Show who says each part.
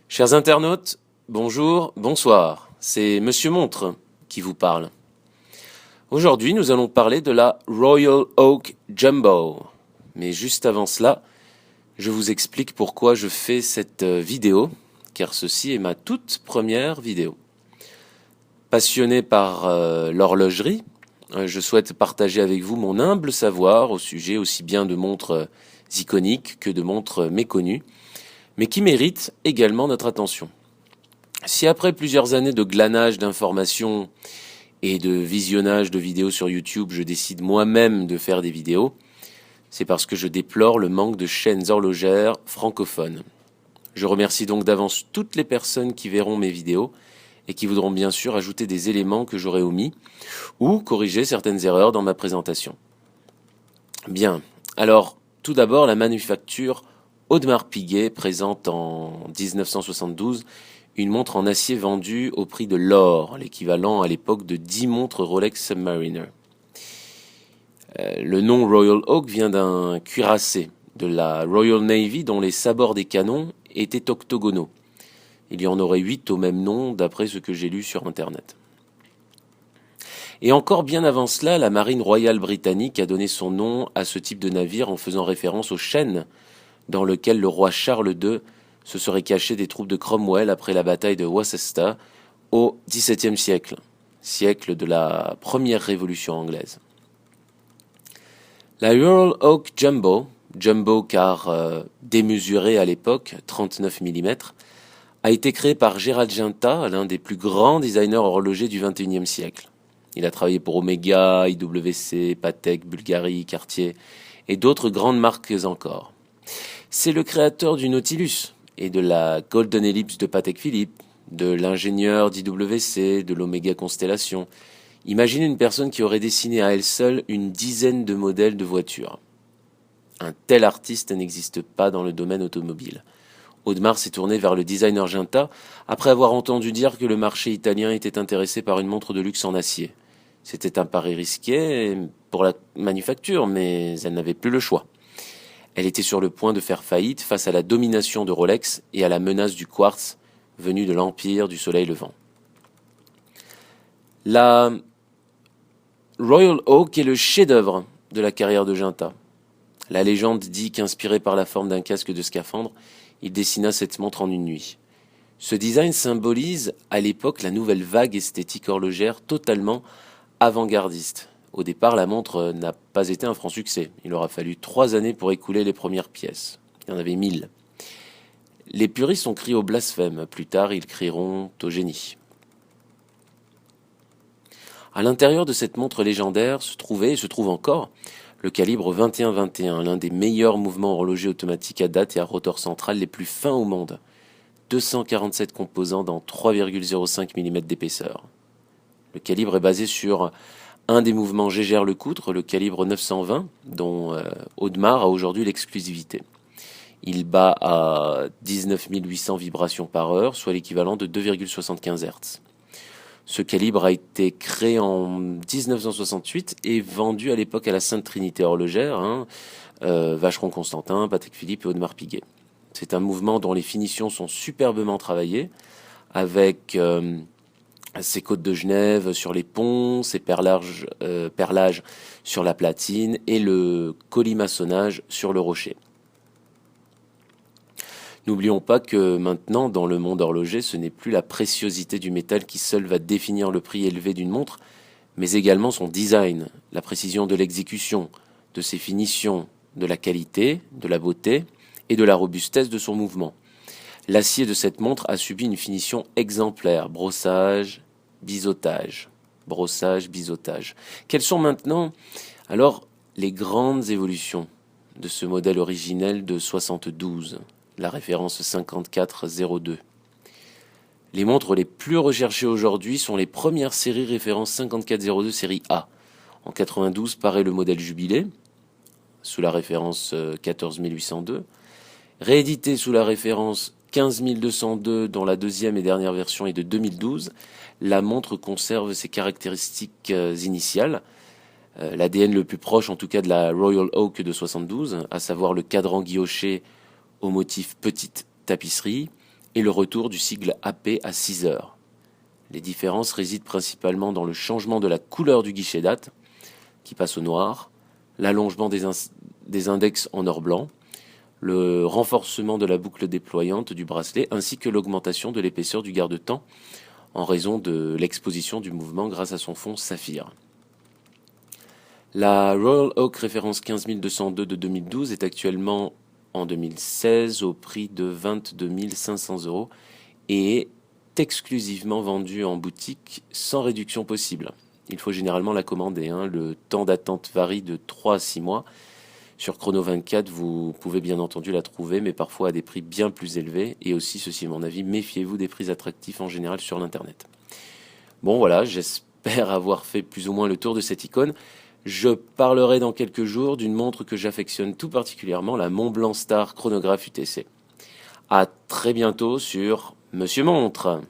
Speaker 1: Chers internautes, bonjour, bonsoir. C'est Monsieur Montre qui vous parle. Aujourd'hui, nous allons parler de la Royal Oak Jumbo. Mais juste avant cela, je vous explique pourquoi je fais cette vidéo, car ceci est ma toute première vidéo. Passionné par l'horlogerie, je souhaite partager avec vous mon humble savoir au sujet aussi bien de montres iconiques que de montres méconnues, mais qui méritent également notre attention. Si après plusieurs années de glanage d'informations et de visionnage de vidéos sur YouTube, je décide moi-même de faire des vidéos, c'est parce que je déplore le manque de chaînes horlogères francophones. Je remercie donc d'avance toutes les personnes qui verront mes vidéos et qui voudront bien sûr ajouter des éléments que j'aurai omis ou corriger certaines erreurs dans ma présentation. Bien, alors tout d'abord la manufacture Audemars Piguet présente en 1972 une montre en acier vendue au prix de l'or, l'équivalent à l'époque de 10 montres Rolex Submariner. Le nom Royal Oak vient d'un cuirassé de la Royal Navy dont les sabords des canons étaient octogonaux. Il y en aurait 8 au même nom d'après ce que j'ai lu sur internet. Et encore bien avant cela, la marine royale britannique a donné son nom à ce type de navire en faisant référence au chêne dans lequel le roi Charles II se serait caché des troupes de Cromwell après la bataille de Worcester au XVIIe siècle, siècle de la première révolution anglaise. La Royal Oak Jumbo, jumbo car démesurée à l'époque, 39 mm, a été créée par Gerald Giunta, l'un des plus grands designers horlogers du XXIe siècle. Il a travaillé pour Omega, IWC, Patek, Bulgari, Cartier et d'autres grandes marques encore. C'est le créateur du Nautilus et de la Golden Ellipse de Patek Philippe, de l'ingénieur d'IWC, de l'Omega Constellation. Imaginez une personne qui aurait dessiné à elle seule une dizaine de modèles de voitures. Un tel artiste n'existe pas dans le domaine automobile. Audemars s'est tourné vers le designer Giunta après avoir entendu dire que le marché italien était intéressé par une montre de luxe en acier. C'était un pari risqué pour la manufacture, mais elle n'avait plus le choix. Elle était sur le point de faire faillite face à la domination de Rolex et à la menace du quartz venu de l'empire du soleil levant. La Royal Oak est le chef-d'œuvre de la carrière de Giunta. La légende dit qu'inspiré par la forme d'un casque de scaphandre, il dessina cette montre en une nuit. Ce design symbolise à l'époque la nouvelle vague esthétique horlogère totalement avant-gardiste. Au départ, la montre n'a pas été un franc succès. Il aura fallu 3 années pour écouler les premières pièces. Il y en avait 1000. Les puristes ont crié au blasphème. Plus tard, ils crieront au génie. À l'intérieur de cette montre légendaire se trouvait et se trouve encore le calibre 21-21, l'un des meilleurs mouvements horlogers automatiques à date et à rotor central les plus fins au monde. 247 composants dans 3,05 mm d'épaisseur. Le calibre est basé sur un des mouvements Gégère-Lecoutre, le calibre 920, dont Audemars a aujourd'hui l'exclusivité. Il bat à 19 800 vibrations par heure, soit l'équivalent de 2,75 Hz. Ce calibre a été créé en 1968 et vendu à l'époque à la Sainte Trinité horlogère, Vacheron Constantin, Patek Philippe et Audemars Piguet. C'est un mouvement dont les finitions sont superbement travaillées, avec ses côtes de Genève sur les ponts, ses perlages sur la platine et le colimaçonnage sur le rocher. N'oublions pas que maintenant, dans le monde horloger, ce n'est plus la préciosité du métal qui seul va définir le prix élevé d'une montre, mais également son design, la précision de l'exécution, de ses finitions, de la qualité, de la beauté et de la robustesse de son mouvement. L'acier de cette montre a subi une finition exemplaire, brossage, biseautage. Brossage, biseautage. Quelles sont maintenant, alors, les grandes évolutions de ce modèle originel de 72, la référence 5402? Les montres les plus recherchées aujourd'hui sont les premières séries référence 5402 série A. En 92 paraît le modèle Jubilé, sous la référence 14802, réédité sous la référence 15202 dont la deuxième et dernière version est de 2012, la montre conserve ses caractéristiques initiales, l'ADN le plus proche en tout cas de la Royal Oak de 72, à savoir le cadran guilloché au motif petite tapisserie et le retour du sigle AP à 6 heures. Les différences résident principalement dans le changement de la couleur du guichet date, qui passe au noir, l'allongement des index en or blanc, le renforcement de la boucle déployante du bracelet, ainsi que l'augmentation de l'épaisseur du garde-temps en raison de l'exposition du mouvement grâce à son fond saphir. La Royal Oak référence 15202 de 2012 est actuellement en 2016 au prix de 22 500 € et est exclusivement vendue en boutique sans réduction possible. Il faut généralement la commander. Le temps d'attente varie de 3 à 6 mois. Sur Chrono 24, vous pouvez bien entendu la trouver, mais parfois à des prix bien plus élevés. Et aussi, ceci est mon avis, méfiez-vous des prix attractifs en général sur l'Internet. Bon voilà, j'espère avoir fait plus ou moins le tour de cette icône. Je parlerai dans quelques jours d'une montre que j'affectionne tout particulièrement, la Montblanc Star Chronograph UTC. À très bientôt sur Monsieur Montre.